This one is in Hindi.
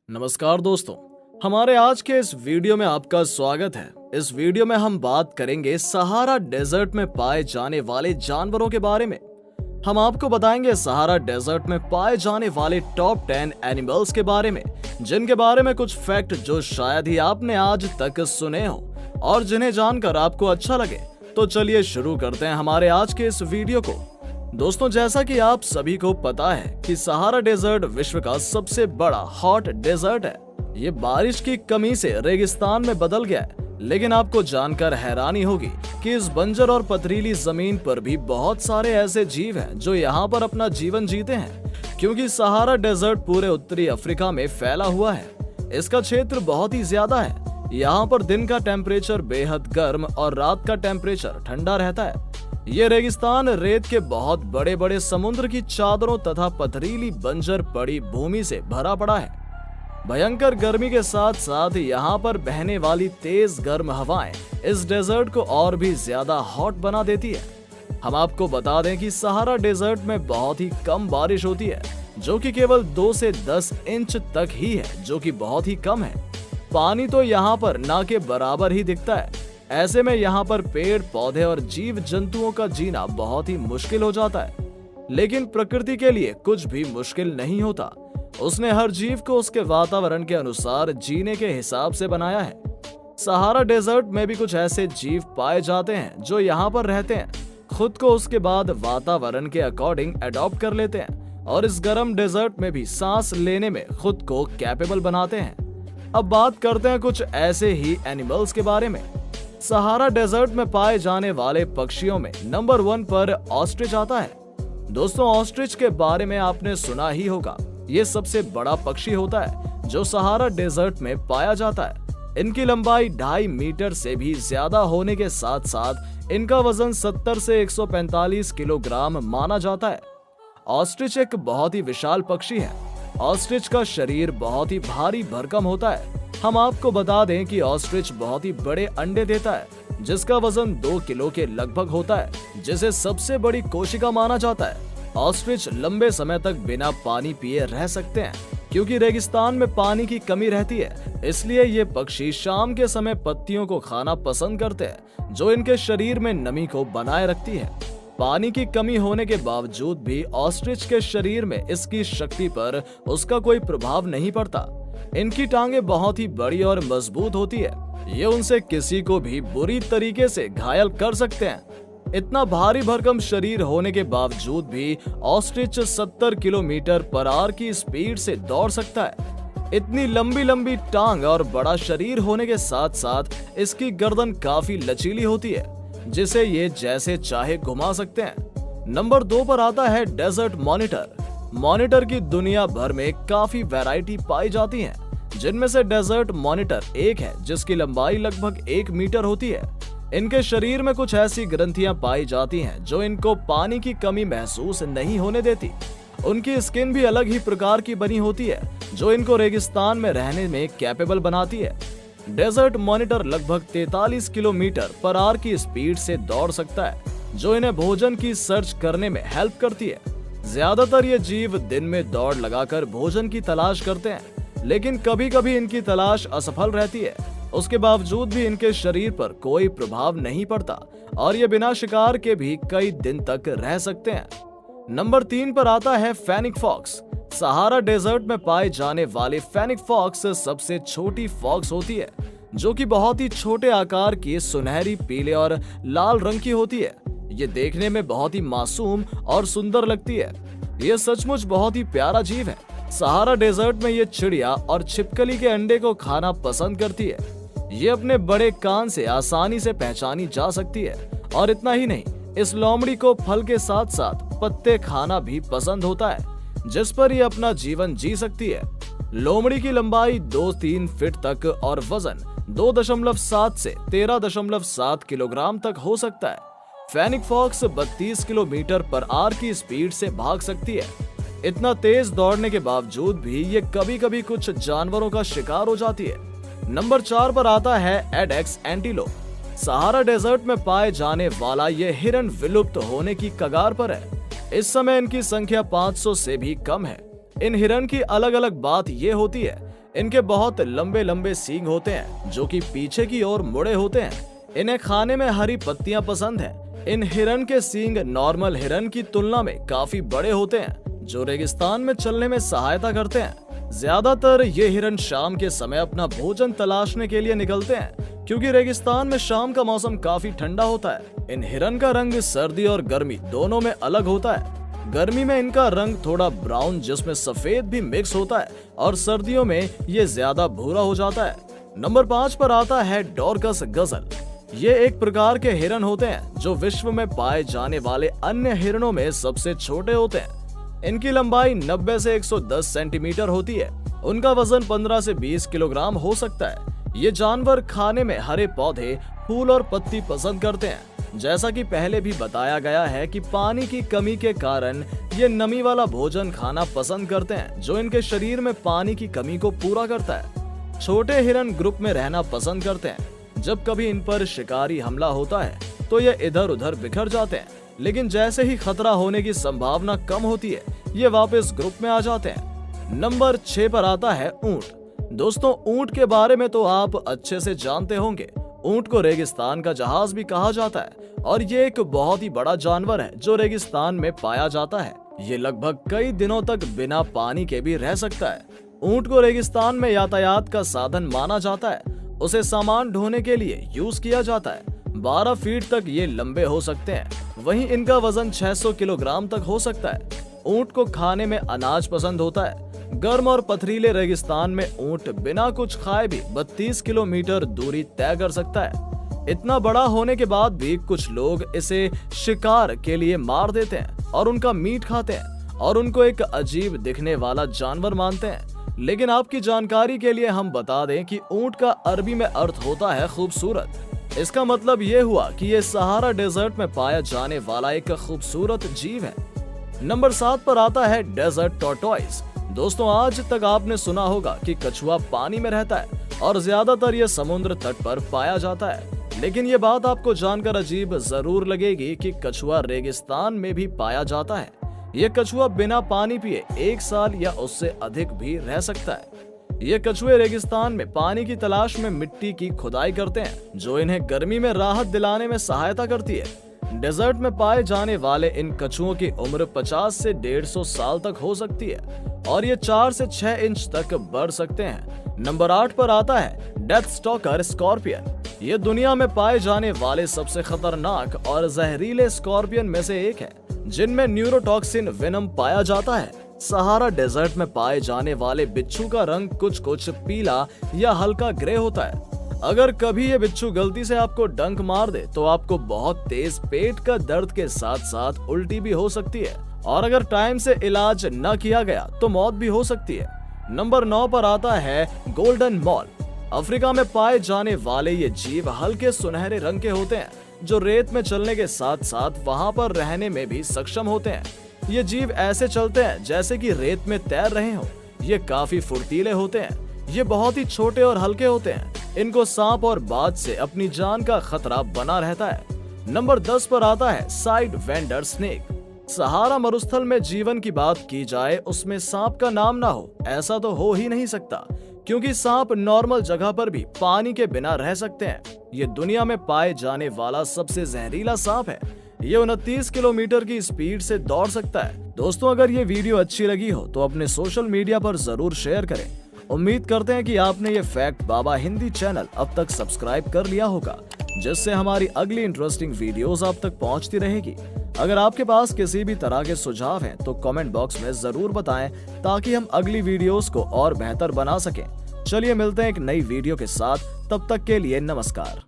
नमस्कार दोस्तों, हमारे आज के इस वीडियो में आपका स्वागत है। इस वीडियो में हम बात करेंगे सहारा डेजर्ट में पाए जाने वाले जानवरों के बारे में। हम आपको बताएंगे सहारा डेजर्ट में पाए जाने वाले टॉप 10 एनिमल्स के बारे में, जिनके बारे में कुछ फैक्ट जो शायद ही आपने आज तक सुने हो और जिन्हें जानकर आपको अच्छा लगे। तो चलिए शुरू करते हैं हमारे आज के इस वीडियो को। दोस्तों, जैसा कि आप सभी को पता है कि सहारा डेजर्ट विश्व का सबसे बड़ा हॉट डेजर्ट है। ये बारिश की कमी से रेगिस्तान में बदल गया है, लेकिन आपको जानकर हैरानी होगी कि इस बंजर और पथरीली जमीन पर भी बहुत सारे ऐसे जीव हैं जो यहाँ पर अपना जीवन जीते हैं, क्योंकि सहारा डेजर्ट पूरे उत्तरी अफ्रीका में फैला हुआ है। इसका क्षेत्र बहुत ही ज्यादा है। यहाँ पर दिन का टेम्परेचर बेहद गर्म और रात का टेम्परेचर ठंडा रहता है। ये रेगिस्तान रेत के बहुत बड़े बड़े समुद्र की चादरों तथा पथरीली बंजर पड़ी भूमि से भरा पड़ा है। भयंकर गर्मी के साथ साथ यहाँ पर बहने वाली तेज गर्म हवाएं इस डेजर्ट को और भी ज्यादा हॉट बना देती है। हम आपको बता दें कि सहारा डेजर्ट में बहुत ही कम बारिश होती है, जो कि केवल 2 से 10 इंच तक ही है, जो कि बहुत ही कम है। पानी तो यहाँ पर ना के बराबर ही दिखता है। ऐसे में यहाँ पर पेड़ पौधे और जीव जंतुओं का जीना बहुत ही मुश्किल हो जाता है। लेकिन प्रकृति के लिए कुछ भी मुश्किल नहीं होता। उसने हर जीव को उसके वातावरण के अनुसार जीने के हिसाब से बनाया है। सहारा डेजर्ट में भी कुछ ऐसे जीव पाए जाते हैं जो यहाँ पर रहते हैं, खुद को उसके बाद वातावरण के अकॉर्डिंग अडॉप्ट कर लेते हैं और इस गर्म डेजर्ट में भी सांस लेने में खुद को कैपेबल बनाते हैं। अब बात करते हैं कुछ ऐसे ही एनिमल्स के बारे में। सहारा डेजर्ट में पाए जाने वाले पक्षियों में नंबर 1 पर ऑस्ट्रिच आता है। दोस्तों, ऑस्ट्रिच के बारे में आपने सुना ही होगा। ये सबसे बड़ा पक्षी होता है जो सहारा डेजर्ट में पाया जाता है। इनकी लंबाई 2.5 मीटर से भी ज्यादा होने के साथ साथ इनका वजन 70 से 145 किलोग्राम माना जाता है। ऑस्ट्रिच एक बहुत ही विशाल पक्षी है। ऑस्ट्रिच का शरीर बहुत ही भारी भरकम होता है। हम आपको बता दें कि ऑस्ट्रिच बहुत ही बड़े अंडे देता है, जिसका वजन 2 किलो के लगभग होता है, जिसे सबसे बड़ी कोशिका माना जाता है। ऑस्ट्रिच लंबे समय तक बिना पानी पिए रह सकते हैं, क्योंकि रेगिस्तान में पानी की कमी रहती है। इसलिए ये पक्षी शाम के समय पत्तियों को खाना पसंद करते हैं, जो इनके शरीर में नमी को बनाए रखती है। पानी की कमी होने के बावजूद भी ऑस्ट्रिच के शरीर में इसकी शक्ति पर उसका कोई प्रभाव नहीं पड़ता। इनकी टांगे बहुत ही बड़ी और मजबूत होती है। ये उनसे किसी को भी बुरी तरीके से घायल कर सकते हैं। इतना भारी भरकम शरीर होने के बावजूद भी ऑस्ट्रिच 70 किलोमीटर पर आवर की स्पीड से दौड़ सकता है। इतनी लंबी लंबी टांग और बड़ा शरीर होने के साथ साथ इसकी गर्दन काफी लचीली होती है, जिसे ये जैसे चाहे घुमा सकते हैं। नंबर 2 पर आता है डेजर्ट मॉनिटर। मॉनिटर की दुनिया भर में काफी वैरायटी पाई जाती हैं, जिनमें से डेजर्ट मॉनिटर एक है जिसकी लंबाई लगभग 1 मीटर होती है। इनके शरीर में कुछ ऐसी ग्रंथियां पाई जाती हैं जो इनको पानी की कमी महसूस नहीं होने देती। उनकी स्किन भी अलग ही प्रकार की बनी होती है, जो इनको रेगिस्तान में रहने में कैपेबल बनाती है। डेजर्ट मॉनिटर लगभग 43 किलोमीटर पर आवर की स्पीड से दौड़ सकता है, जो इन्हें भोजन की सर्च करने में हेल्प करती है। ज्यादातर ये जीव दिन में दौड़ लगाकर भोजन की तलाश करते हैं, लेकिन कभी कभी इनकी तलाश असफल रहती है। उसके बावजूद भी इनके शरीर पर कोई प्रभाव नहीं पड़ता और ये बिना शिकार के भी कई दिन तक रह सकते हैं। नंबर 3 पर आता है फेनिक फॉक्स। सहारा डेजर्ट में पाए जाने वाले फेनिक फॉक्स सबसे छोटी फॉक्स होती है, जो कि बहुत ही छोटे आकार की सुनहरी पीले और लाल रंग की होती है। ये देखने में बहुत ही मासूम और सुंदर लगती है। ये सचमुच बहुत ही प्यारा जीव है। सहारा डेजर्ट में ये चिड़िया और छिपकली के अंडे को खाना पसंद करती है। ये अपने बड़े कान से आसानी से पहचानी जा सकती है। और इतना ही नहीं, इस लोमड़ी को फल के साथ साथ पत्ते खाना भी पसंद होता है, जिस पर ये अपना जीवन जी सकती है। लोमड़ी की लंबाई 2-3 फीट तक और वजन 2.7 से 13.7 किलोग्राम तक हो सकता है। Fennec fox 32 kilometre per hour की स्पीड से भाग सकती है। इतना तेज दौड़ने के बावजूद भी ये कभी कभी कुछ जानवरों का शिकार हो जाती है। नंबर 4 पर आता है एडेक्स एंटीलोप। सहारा डेजर्ट में पाए जाने वाला ये हिरण विलुप्त होने की कगार पर है। इस समय इनकी संख्या 500 से भी कम है। इन हिरण की अलग अलग बात ये होती है, इनके बहुत लंबे लंबे सींग होते हैं जो कि पीछे की ओर मुड़े होते हैं। इन्हें खाने में हरी पत्तियां पसंद है। इन हिरन के सींग नॉर्मल हिरन की तुलना में काफी बड़े होते हैं जो रेगिस्तान में चलने में सहायता करते हैं। ज्यादातर ये हिरन शाम के समय अपना भोजन तलाशने के लिए निकलते हैं क्योंकि रेगिस्तान में शाम का मौसम काफी ठंडा होता है। इन हिरन का रंग सर्दी और गर्मी दोनों में अलग होता है। गर्मी में इनका रंग थोड़ा ब्राउन जिसमें सफेद भी मिक्स होता है और सर्दियों में ये ज्यादा भूरा हो जाता है। नंबर 5 पर आता है डॉर्कस गजल। ये एक प्रकार के हिरन होते हैं जो विश्व में पाए जाने वाले अन्य हिरनों में सबसे छोटे होते हैं। इनकी लंबाई 90 से 110 सेंटीमीटर होती है। उनका वजन 15 से 20 किलोग्राम हो सकता है। ये जानवर खाने में हरे पौधे, फूल और पत्ती पसंद करते हैं। जैसा कि पहले भी बताया गया है कि पानी की कमी के कारण ये नमी वाला भोजन खाना पसंद करते हैं जो इनके शरीर में पानी की कमी को पूरा करता है। छोटे हिरन ग्रुप में रहना पसंद करते हैं। जब कभी इन पर शिकारी हमला होता है तो ये इधर उधर बिखर जाते हैं, लेकिन जैसे ही खतरा होने की संभावना कम होती है ये वापस ग्रुप में आ जाते हैं। नंबर 6 पर आता है ऊंट। दोस्तों, ऊंट के बारे में तो आप अच्छे से जानते होंगे। ऊंट को रेगिस्तान का जहाज भी कहा जाता है और ये एक बहुत ही बड़ा जानवर है जो रेगिस्तान में पाया जाता है। ये लगभग कई दिनों तक बिना पानी के भी रह सकता है। ऊंट को रेगिस्तान में यातायात का साधन माना जाता है। उसे सामान ढोने के लिए यूज किया जाता है। 12 फीट तक ये लंबे हो सकते हैं। वहीं इनका वजन 600 किलोग्राम तक हो सकता है। ऊंट को खाने में अनाज पसंद होता है। गर्म और पथरीले रेगिस्तान में ऊंट बिना कुछ खाए भी 32 किलोमीटर दूरी तय कर सकता है। इतना बड़ा होने के बाद भी कुछ लोग इसे शिकार के लिए मार देते हैं और उनका मीट खाते हैं और उनको एक अजीब दिखने वाला जानवर मानते हैं। लेकिन आपकी जानकारी के लिए हम बता दें कि ऊंट का अरबी में अर्थ होता है खूबसूरत। इसका मतलब ये हुआ कि ये सहारा डेजर्ट में पाया जाने वाला एक खूबसूरत जीव है। नंबर 7 पर आता है डेजर्ट टॉर्टोइस। दोस्तों, आज तक आपने सुना होगा कि कछुआ पानी में रहता है और ज्यादातर ये समुद्र तट पर पाया जाता है। लेकिन ये बात आपको जानकर अजीब जरूर लगेगी कि कछुआ रेगिस्तान में भी पाया जाता है। ये कछुआ बिना पानी पिए 1 साल या उससे अधिक भी रह सकता है। ये कछुए रेगिस्तान में पानी की तलाश में मिट्टी की खुदाई करते हैं जो इन्हें गर्मी में राहत दिलाने में सहायता करती है। डेजर्ट में पाए जाने वाले इन कछुओं की उम्र 50 से 150 साल तक हो सकती है और ये 4 से 6 इंच तक बढ़ सकते हैं। नंबर 8 पर आता है डेथ स्टॉकर स्कॉर्पियन। ये दुनिया में पाए जाने वाले सबसे खतरनाक और जहरीले स्कॉर्पियन में से एक है जिनमें न्यूरोटॉक्सिन वेनम पाया जाता है। सहारा डेजर्ट में पाए जाने वाले बिच्छू का रंग कुछ कुछ पीला या हल्का ग्रे होता है। अगर कभी ये बिच्छू गलती से आपको डंक मार दे तो आपको बहुत तेज पेट का दर्द के साथ साथ उल्टी भी हो सकती है और अगर टाइम से इलाज न किया गया तो मौत भी हो सकती है। नंबर 9 पर आता है गोल्डन मॉल। अफ्रीका में पाए जाने वाले ये जीव हल्के सुनहरे रंग के होते हैं जो रेत में चलने के साथ साथ वहां पर रहने में भी सक्षम होते हैं। ये जीव ऐसे चलते हैं जैसे कि रेत में तैर रहे हों। ये काफी फुर्तीले होते हैं। ये बहुत ही छोटे और हल्के होते हैं। इनको सांप और बाज से अपनी जान का खतरा बना रहता है। नंबर 10 पर आता है साइड वेंडर स्नेक। सहारा मरुस्थल में जीवन की बात की जाए उसमें सांप का नाम ना हो ऐसा तो हो ही नहीं सकता, क्योंकि सांप नॉर्मल जगह पर भी पानी के बिना रह सकते हैं। ये दुनिया में पाए जाने वाला सबसे जहरीला सांप है। ये 29 किलोमीटर की स्पीड से दौड़ सकता है। दोस्तों, अगर ये वीडियो अच्छी लगी हो तो अपने सोशल मीडिया पर जरूर शेयर करें। उम्मीद करते हैं कि आपने ये फैक्ट बाबा हिंदी चैनल अब तक सब्सक्राइब कर लिया होगा, जिससे हमारी अगली इंटरेस्टिंग वीडियोस आप तक पहुंचती रहेगी। अगर आपके पास किसी भी तरह के सुझाव हैं तो कमेंट बॉक्स में जरूर बताएं ताकि हम अगली वीडियोस को और बेहतर बना सकें। चलिए मिलते हैं एक नई वीडियो के साथ, तब तक के लिए नमस्कार।